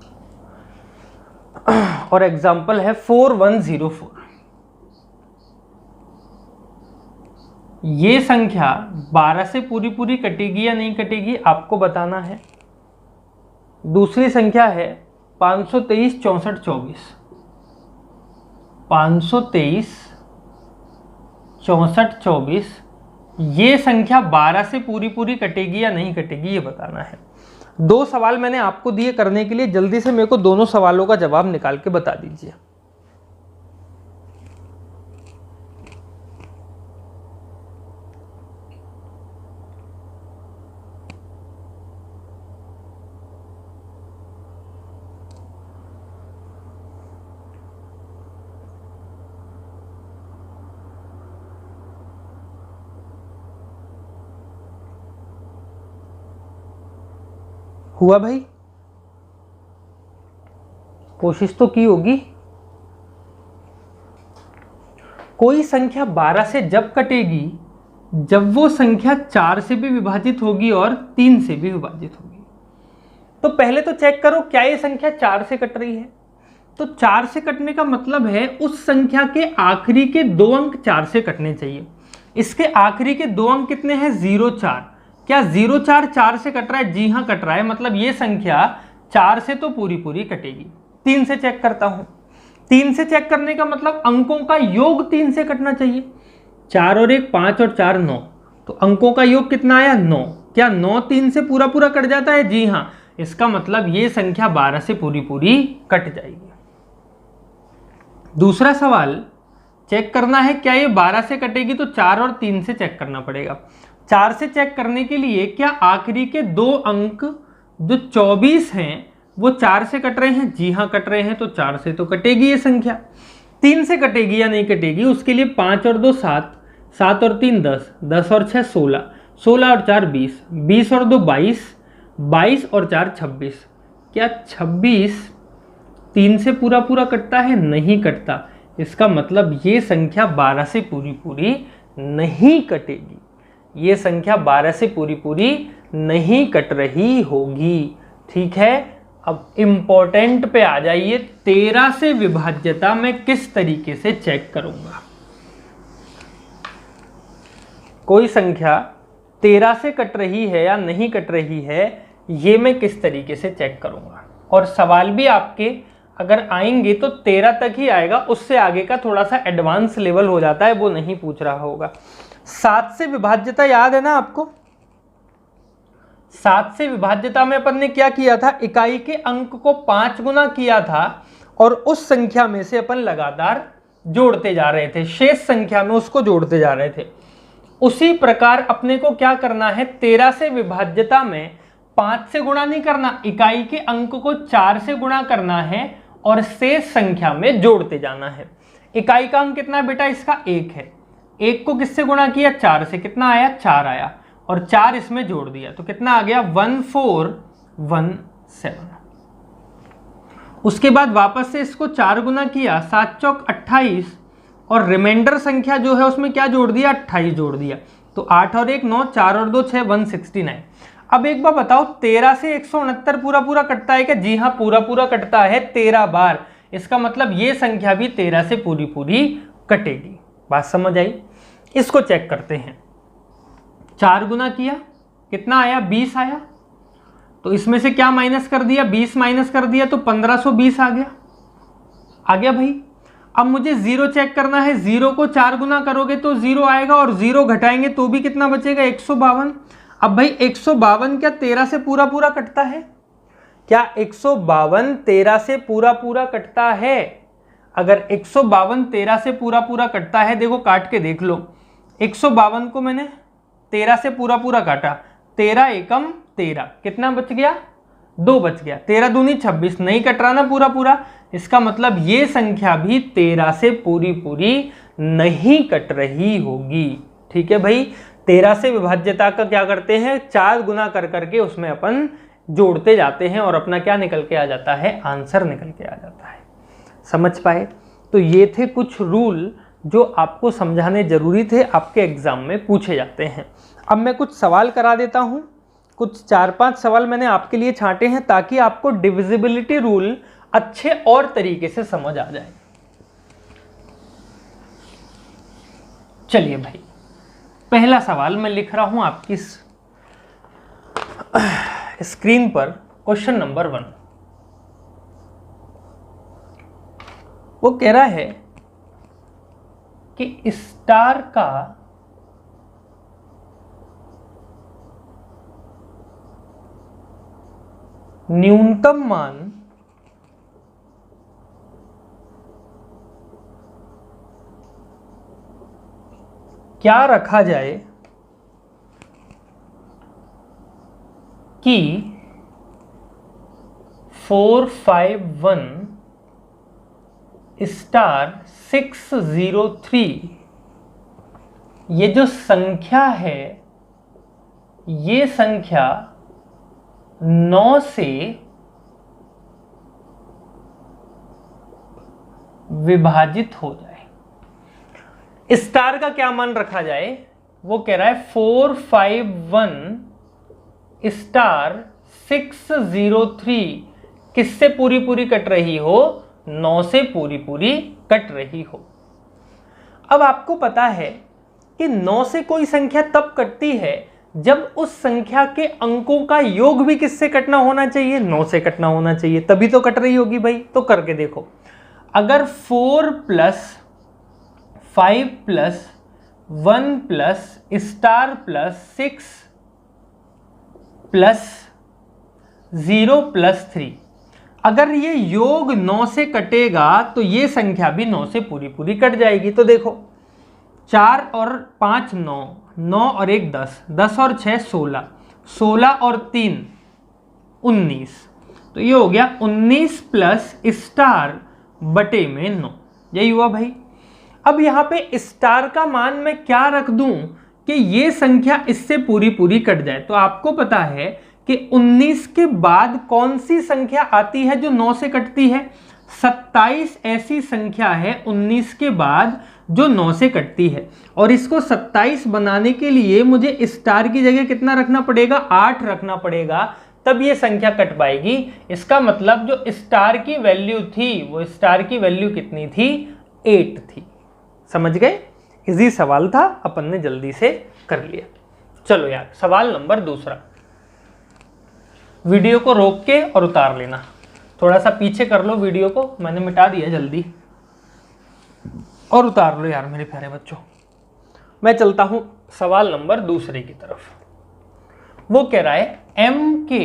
और एग्जाम्पल है 4104। ये संख्या 12 से पूरी पूरी कटेगी या नहीं कटेगी, आपको बताना है। दूसरी संख्या है 523 64 24, 523 64 24, ये संख्या 12 से पूरी पूरी कटेगी या नहीं कटेगी, ये बताना है। 2 सवाल मैंने आपको दिए करने के लिए, जल्दी से मेरे को दोनों सवालों का जवाब निकाल के बता दीजिए। हुआ भाई? कोशिश तो की होगी। कोई संख्या 12 से जब कटेगी जब वो संख्या 4 से भी विभाजित होगी और 3 से भी विभाजित होगी। तो पहले तो चेक करो क्या ये संख्या 4 से कट रही है। तो 4 से कटने का मतलब है उस संख्या के आखिरी के 2 अंक 4 से कटने चाहिए। इसके आखिरी के 2 अंक कितने हैं? 0 4। क्या 0 4 4 से कट रहा है? जी हाँ कट रहा है। मतलब ये संख्या 4 से तो पूरी पूरी कटेगी। 3 से चेक करता हूं। 3 से चेक करने का मतलब अंकों का योग 3 से कटना चाहिए। 4 और 1 5 और 4 9, तो अंकों का योग कितना आया? 9। क्या 9 3 से पूरा पूरा कट जाता है? जी हाँ। इसका मतलब ये संख्या 12 से पूरी पूरी कट जाएगी। दूसरा सवाल चेक करना है क्या ये 12 से कटेगी, तो 4 और 3 से चेक करना पड़ेगा। 4 से चेक करने के लिए क्या आखिरी के 2 अंक जो 24 हैं वो 4 से कट रहे हैं? जी हाँ कट रहे हैं। तो 4 से तो कटेगी ये संख्या। 3 से कटेगी या नहीं कटेगी उसके लिए 5 और 2 7, 7 और 3 10, 10 और 6 16, 16 और 4 20, 20 और 2 22, 22 और 4 26। क्या 26 3 से पूरा पूरा कटता है? नहीं कटता। इसका मतलब ये संख्या 12 से पूरी पूरी नहीं कटेगी। ये संख्या 12 से पूरी पूरी नहीं कट रही होगी। ठीक है, अब इंपॉर्टेंट पे आ जाइए। 13 से विभाज्यता मैं किस तरीके से चेक करूंगा? कोई संख्या 13 से कट रही है या नहीं कट रही है, ये मैं किस तरीके से चेक करूंगा। और सवाल भी आपके अगर आएंगे तो 13 तक ही आएगा, उससे आगे का थोड़ा सा एडवांस लेवल हो जाता है, वो नहीं पूछ रहा होगा। 7 से विभाज्यता याद है ना आपको? 7 से विभाज्यता में अपन ने क्या किया था? इकाई के अंक को 5 गुना किया था और उस संख्या में से अपन लगातार जोड़ते जा रहे थे, शेष संख्या में उसको जोड़ते जा रहे थे। उसी प्रकार अपने को क्या करना है? 13 से विभाज्यता में 5 से गुणा नहीं करना, इकाई के अंक को 4 से गुणा करना है और शेष संख्या में जोड़ते जाना है। इकाई का अंक कितना है बेटा? इसका 1 है। 1 को किससे गुणा किया? 4 से। कितना आया? 4 आया और 4 इसमें जोड़ दिया तो कितना आ गया? 1417। उसके बाद वापस से इसको 4 गुना किया, 7 चौक 28 और रिमाइंडर संख्या जो है उसमें क्या जोड़ दिया? 28 जोड़ दिया। तो 8 और 1 9, 4 और 2 6, 169। अब एक बार बताओ 13 से 169 पूरा पूरा कटता है क्या? जी हाँ पूरा पूरा कटता है 13 बार। इसका मतलब ये संख्या भी 13 से पूरी पूरी कटेगी। बात समझ आई? इसको चेक करते हैं। 4 गुना किया, कितना आया? 20 आया। तो इसमें से क्या माइनस कर दिया? 20 माइनस कर दिया तो 1520 आ गया। आ गया भाई। अब मुझे 0 चेक करना है। 0 को 4 गुना करोगे तो 0 आएगा और 0 घटाएंगे तो भी कितना बचेगा? 152। अब भाई 152 क्या 13 से पूरा पूरा कटता है? क्या 152 13 से पूरा पूरा कटता है? अगर 152 13 से पूरा पूरा कटता है, देखो काट के देख लो। 152 को मैंने 13 से पूरा पूरा काटा, 13 एकम 13, कितना बच गया? 2 बच गया। 13 दूनी 26, नहीं कट रहा ना पूरा पूरा। इसका मतलब ये संख्या भी 13 से पूरी पूरी नहीं कट रही होगी। ठीक है भाई, 13 से विभाज्यता का क्या करते हैं? 4 गुना कर करके उसमें अपन जोड़ते जाते हैं और अपना क्या निकल के आ जाता है? आंसर निकल के आ जाता है। समझ पाए? तो ये थे कुछ रूल जो आपको समझाने जरूरी थे, आपके एग्जाम में पूछे जाते हैं। अब मैं कुछ सवाल करा देता हूं। कुछ 4-5 सवाल मैंने आपके लिए छांटे हैं ताकि आपको डिविजिबिलिटी रूल अच्छे और तरीके से समझ आ जाए। चलिए भाई, पहला सवाल मैं लिख रहा हूं आपकी स्क्रीन पर। क्वेश्चन नंबर 1 वो कह रहा है कि स्टार का न्यूनतम मान क्या रखा जाए कि 451 स्टार 603 ये जो संख्या है, ये संख्या 9 से विभाजित हो जाए। स्टार का क्या मान रखा जाए? वो कह रहा है 451 स्टार 603 किससे पूरी पूरी कट रही हो? 9 से पूरी पूरी कट रही हो। अब आपको पता है कि 9 से कोई संख्या तब कटती है जब उस संख्या के अंकों का योग भी किससे कटना होना चाहिए? 9 से कटना होना चाहिए, तभी तो कट रही होगी भाई। तो करके देखो, अगर 4 + 5 + 1 + स्टार + 6 + 0 + 3, अगर ये योग 9 से कटेगा तो ये संख्या भी 9 से पूरी पूरी कट जाएगी। तो देखो 4 और 5 9, 9 और 1 10, 10 और 6 16, 16 और 3 19, तो ये हो गया 19 प्लस स्टार बटे में 9। यही हुआ भाई। अब यहाँ पे स्टार का मान मैं क्या रख दूं कि ये संख्या इससे पूरी पूरी कट जाए? तो आपको पता है कि 19 के बाद कौन सी संख्या आती है जो 9 से कटती है? 27 ऐसी संख्या है 19 के बाद जो 9 से कटती है, और इसको 27 बनाने के लिए मुझे स्टार की जगह कितना रखना पड़ेगा? 8 रखना पड़ेगा, तब ये संख्या कट पाएगी। इसका मतलब जो स्टार की वैल्यू थी वो स्टार की वैल्यू कितनी थी? 8 थी। समझ गए? इजी सवाल था, अपन ने जल्दी से कर लिया। चलो यार, सवाल नंबर दूसरा। वीडियो को रोक के और उतार लेना, थोड़ा सा पीछे कर लो वीडियो को, मैंने मिटा दिया जल्दी, और उतार लो यार मेरे प्यारे बच्चों। मैं चलता हूं सवाल नंबर दूसरे की तरफ। वो कह रहा है m के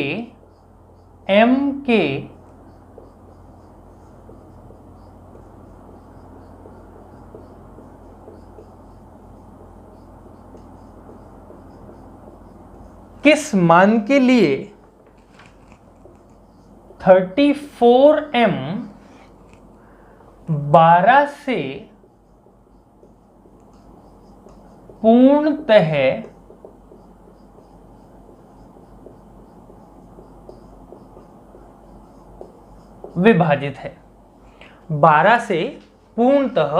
किस मान के लिए 34m 12 से पूर्णतः विभाजित है? 12 से पूर्णतः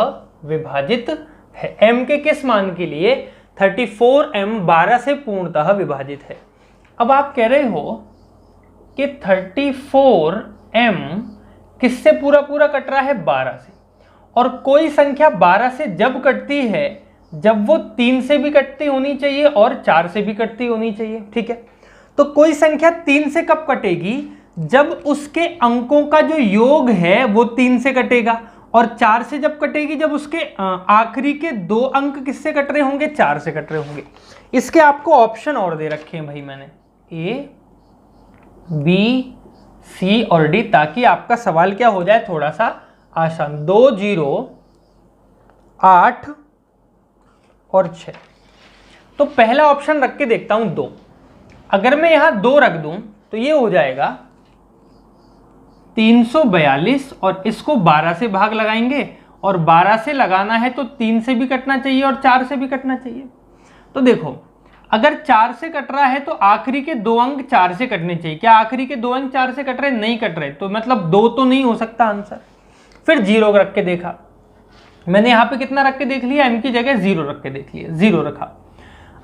विभाजित है। m के किस मान के लिए 34m 12 से पूर्णतः विभाजित है? अब आप कह रहे हो कि 34m किससे पूरा पूरा कट रहा है? 12 से। और कोई संख्या 12 से जब कटती है जब वो 3 से भी कटती होनी चाहिए और 4 से भी कटती होनी चाहिए, ठीक है? तो कोई संख्या 3 से कब कटेगी? जब उसके अंकों का जो योग है वो 3 से कटेगा, और 4 से जब कटेगी जब उसके आखिरी के 2 अंक किससे कट रहे होंगे? 4 से कट रहे होंगे। इसके आपको ऑप्शन और दे रखे हैं भाई मैंने, ए बी सी और डी, ताकि आपका सवाल क्या हो जाए? थोड़ा सा आसान। 2 0 8 और 6। तो पहला ऑप्शन रख के देखता हूं 2। अगर मैं यहां 2 रख दूं तो ये हो जाएगा 342, और इसको 12 से भाग लगाएंगे, और 12 से लगाना है तो 3 से भी कटना चाहिए और 4 से भी कटना चाहिए। तो देखो, अगर 4 से कट रहा है तो आखिरी के 2 अंक 4 से कटने चाहिए। क्या आखिरी के 2 अंक 4 से कट रहे? नहीं कट रहे, तो मतलब 2 तो नहीं हो सकता आंसर। फिर 0 रख के देखा, मैंने यहां पे कितना रख के देख लिया? m की जगह 0 रख के देख लिया, 0 रखा।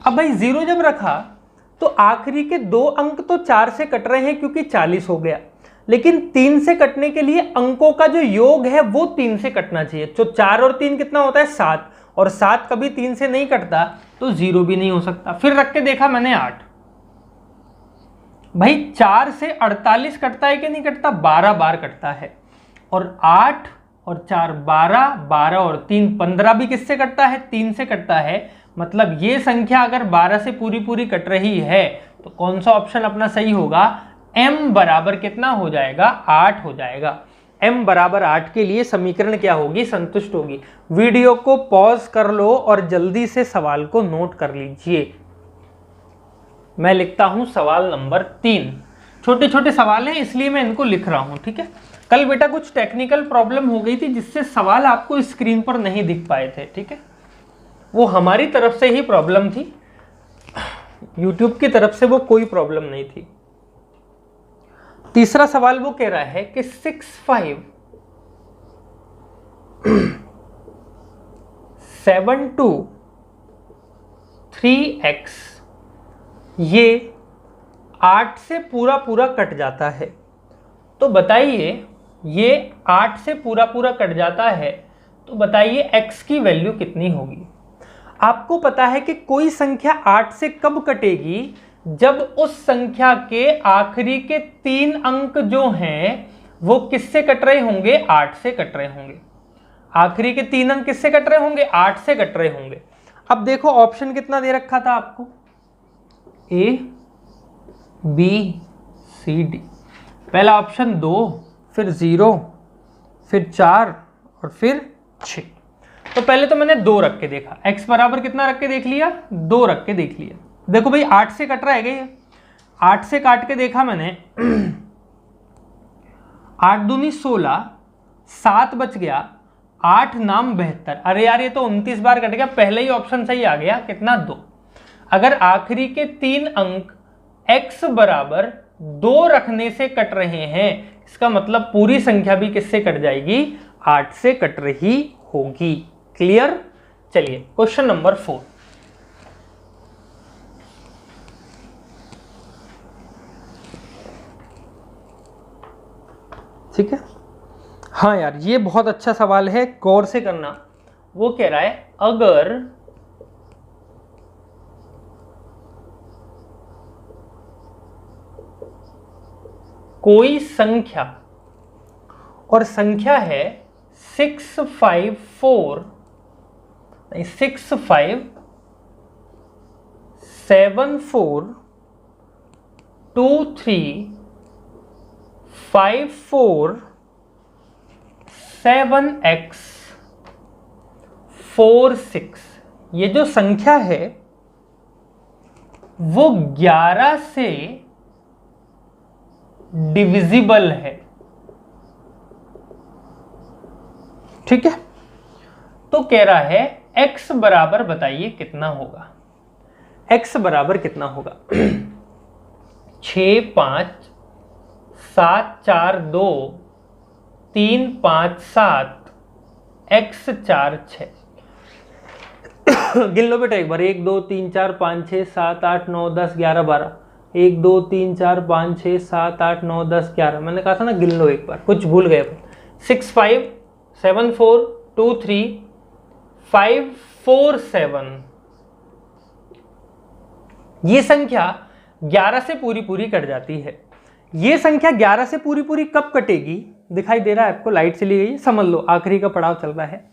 अब भाई 0 जब रखा तो आखिरी के 2 अंक तो 4 से कट रहे हैं क्योंकि 40 हो गया, लेकिन 3 से कटने के लिए अंकों का जो योग है वो 3 से कटना चाहिए। तो 4 और 3 कितना होता है? 7, और 7 कभी 3 से नहीं कटता, तो 0 भी नहीं हो सकता। फिर रख के देखा मैंने 8। भाई 4 से 48 कटता है कि नहीं कटता? 12 बार कटता है, और 8 और 4 12, 12 और 3 15 भी किससे कटता है? 3 से कटता है। मतलब ये संख्या अगर 12 से पूरी पूरी कट रही है तो कौन सा ऑप्शन अपना सही होगा? m बराबर कितना हो जाएगा? 8 हो जाएगा। m बराबर 8 के लिए समीकरण क्या होगी? संतुष्ट होगी। वीडियो को पॉज कर लो और जल्दी से सवाल को नोट कर लीजिए। मैं लिखता हूं सवाल नंबर 3। छोटे छोटे सवाल हैं इसलिए मैं इनको लिख रहा हूं, ठीक है? कल बेटा कुछ टेक्निकल प्रॉब्लम हो गई थी जिससे सवाल आपको स्क्रीन पर नहीं दिख पाए थे, ठीक है? वो हमारी तरफ से ही प्रॉब्लम थी, YouTube की तरफ से वो कोई प्रॉब्लम नहीं थी। तीसरा सवाल वो कह रहा है कि 6572 3x ये 8 से पूरा पूरा कट जाता है। तो बताइए, ये 8 से पूरा पूरा कट जाता है, तो बताइए x की वैल्यू कितनी होगी। आपको पता है कि कोई संख्या 8 से कब कटेगी, जब उस संख्या के आखिरी के 3 अंक जो हैं वो किससे कट रहे होंगे, 8 से कट रहे होंगे। आखिरी के 3 अंक किससे कट रहे होंगे, 8 से कट रहे होंगे। अब देखो ऑप्शन कितना दे रखा था आपको, A B C D। पहला ऑप्शन 2, फिर 0, फिर 4 और फिर 6। तो पहले तो मैंने 2 रख के देखा, x बराबर कितना रख के देख लिया, 2 रख के देख लिया। देखो भाई 8 से कट रहा है ये, 8 से काट के देखा मैंने 8 दूनी 16, 7 बच गया, 8 नाम 72। अरे यार ये तो 29 बार कट गया, पहले ही ऑप्शन सही आ गया, कितना 2। अगर आखिरी के 3 अंक x बराबर 2 रखने से कट रहे हैं, इसका मतलब पूरी संख्या भी किससे कट जाएगी, 8 से कट रही होगी। क्लियर। चलिए क्वेश्चन नंबर 4। ठीक है, हाँ यार ये बहुत अच्छा सवाल है, गौर से करना। वो कह रहा है अगर कोई संख्या, और संख्या है 654237x46। ये जो संख्या है वो 11 से डिविजिबल है। ठीक है, तो कह रहा है x बराबर बताइए कितना होगा। x बराबर कितना होगा 6 5 7 4 2 3 5 7 x 4 6। गिन लो बेटा एक बार, 1 2 3 4 5 6 7 8 9 10 11 12। 1 2 3 4 5 6 7 8 9 10 11। मैंने कहा था ना गिन लो एक बार, कुछ भूल गए। 6 5 7 4 2 3 5 4 7। ये संख्या 11 से पूरी पूरी कट जाती है। ये संख्या 11 से पूरी पूरी कब कटेगी, दिखाई दे रहा है आपको, लाइट चली गई, समझ लो आखिरी का पड़ाव चल रहा है।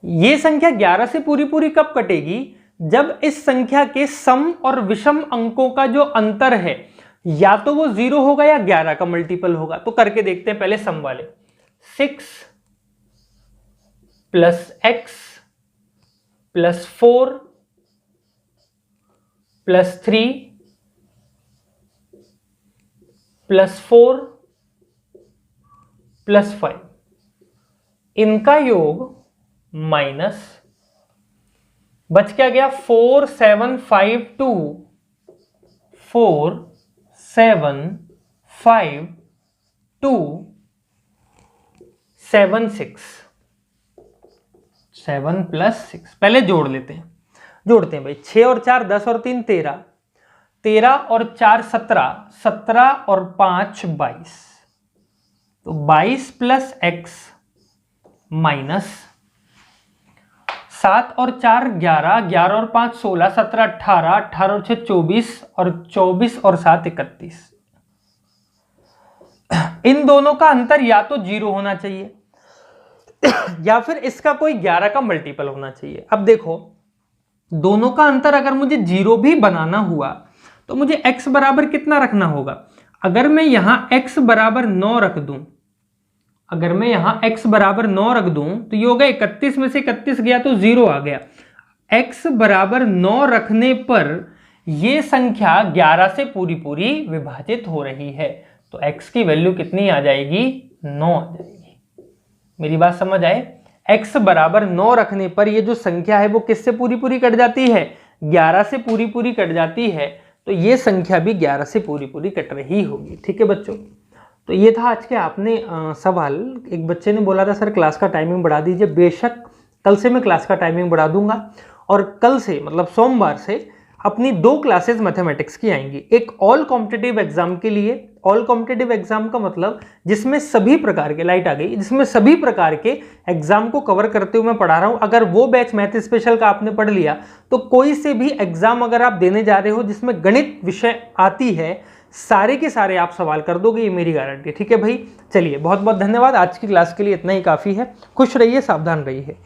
ये संख्या 11 से पूरी पूरी कब कटेगी, जब इस संख्या के सम और विषम अंकों का जो अंतर है या तो वो 0 होगा या 11 का मल्टीपल होगा। तो करके देखते हैं पहले सम वाले। 6 plus x plus 4 plus 3 plus 4 plus 5, इनका योग माइनस बच क्या गया 4 7 5 2 4 7 5 2 7 6 7 प्लस 6। पहले जोड़ लेते हैं, जोड़ते हैं भाई। 6 और 4 10 और 3 13, 13 और 4 17, 17 और 5 22। तो 22 प्लस x माइनस 7 और 4 11, 11 और 5 16, 17 18, 18 और 6 24 और 24 और 7 31। इन दोनों का अंतर या तो 0 होना चाहिए या फिर इसका कोई 11 का मल्टीपल होना चाहिए। अब देखो दोनों का अंतर अगर मुझे 0 भी बनाना हुआ तो मुझे x बराबर कितना रखना होगा। अगर मैं यहां x बराबर 9 रख दूं, अगर मैं यहां x बराबर 9 रख दूं तो ये होगा 31 में से 31 गया तो 0 आ गया। x बराबर 9 रखने पर ये संख्या 11 से पूरी पूरी विभाजित हो रही है, तो x की वैल्यू कितनी आ जाएगी, 9 आ जाएगी। मेरी बात समझ आए। x बराबर 9 रखने पर ये जो संख्या है वो किससे पूरी पूरी कट जाती है, 11 से पूरी पूरी कट जाती है। तो ये संख्या भी 11 से पूरी पूरी कट रही होगी। ठीक है बच्चों, तो ये था आज के आपने सवाल। एक बच्चे ने बोला था सर क्लास का टाइमिंग बढ़ा दीजिए। बेशक कल से मैं क्लास का टाइमिंग बढ़ा दूंगा और कल से मतलब सोमवार से अपनी 2 क्लासेस मैथमेटिक्स की आएंगी। एक ऑल कॉम्पिटिटिव एग्जाम के लिए, ऑल कॉम्पिटिटिव एग्जाम का मतलब जिसमें सभी प्रकार के, लाइट आ गई, जिसमें सभी प्रकार के एग्जाम को कवर करते हुए मैं पढ़ा रहा हूं। अगर वो बैच मैथ स्पेशल का आपने पढ़ लिया तो कोई से भी एग्जाम अगर आप देने जा रहे हो जिसमें गणित विषय आती है, सारे के सारे आप सवाल कर दोगे, ये मेरी गारंटी। ठीक है भाई, चलिए बहुत बहुत धन्यवाद। आज की क्लास के लिए इतना ही काफ़ी है। खुश रहिए, सावधान रहिए।